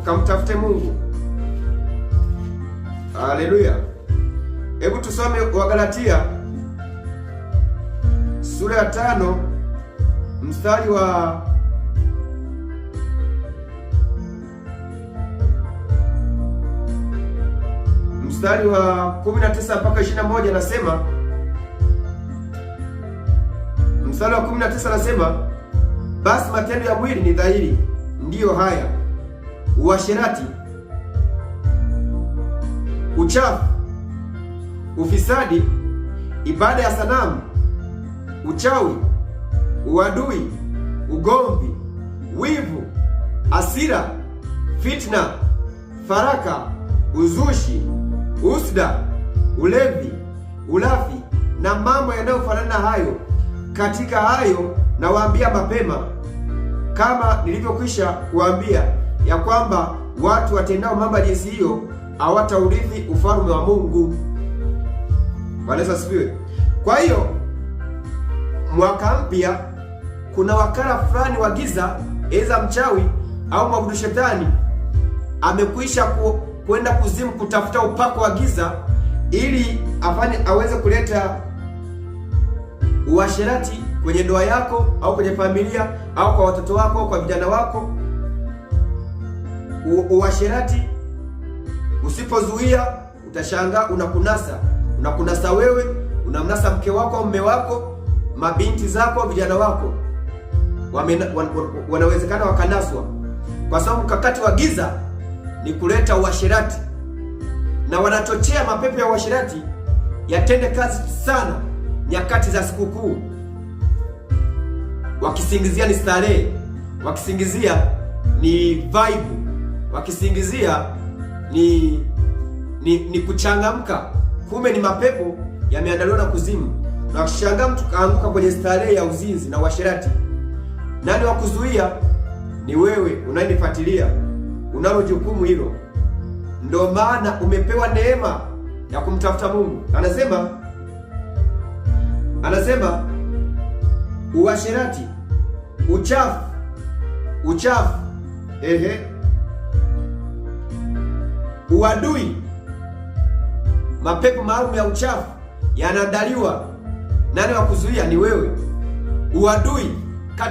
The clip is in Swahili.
ukamtafute Mungu. Haleluya. Hebu tusome Wagalatia sura ya 5 mstari wa mstari wa 19 mpaka 21, nasema mstari wa 19 nasema, basi matendo ya mwili ni dhahiri, ndiyo haya: uasherati, uchafu, ufisadi, ibada ya sanamu, uchawi, uadui, ugomvi, wivu, hasira, fitna, faraka, uzushi, usda, ulevi, ulafi na mambo yanayofanana na hayo. Katika hayo nawaambia mapema, kama nilivyokwisha kuambia, ya kwamba watu watendao mambo jinsi hiyo hawataurithi ufalme wa Mungu. Bwana Yesu asifiwe. Kwa hiyo mwaka mpya, kuna wakala fulani wa giza, eza mchawi au mwabudu shetani, amekwisha kwenda kuzimu kutafuta upako wa giza ili aweze kuleta uasherati kwenye ndoa yako au kwenye familia au kwa watoto wako, kwa vijana wako. Uasherati usipozuia, utashangaa unakunasa wewe, unamnasa mke wako au mume wako, mabinti zako, vijana wako wanawezekana wakanaswa, kwa sababu mkakati wa giza ni kuleta uasherati, na wanachochea mapepo ya uasherati yatende kazi sana nyakati za sikukuu, wakisingizia ni starehe, wakisingizia ni vibe, wakisingizia ni kuchangamka. Kumbe ni mapepo yameandaliwa na kuzimu, na wakishangaa mtu kaanguka kwenye starehe ya uzinzi na uasherati, nani wa kuzuia? Ni wewe unayenifuatilia, unalo jukumu hilo. Ndio maana umepewa neema ya kumtafuta Mungu. Anasema uasherati, uchafu, uadui, mapepo maalum ya uchafu yanaandaliwa. Nani wa kuzuia? Ni wewe. Uadui kati ya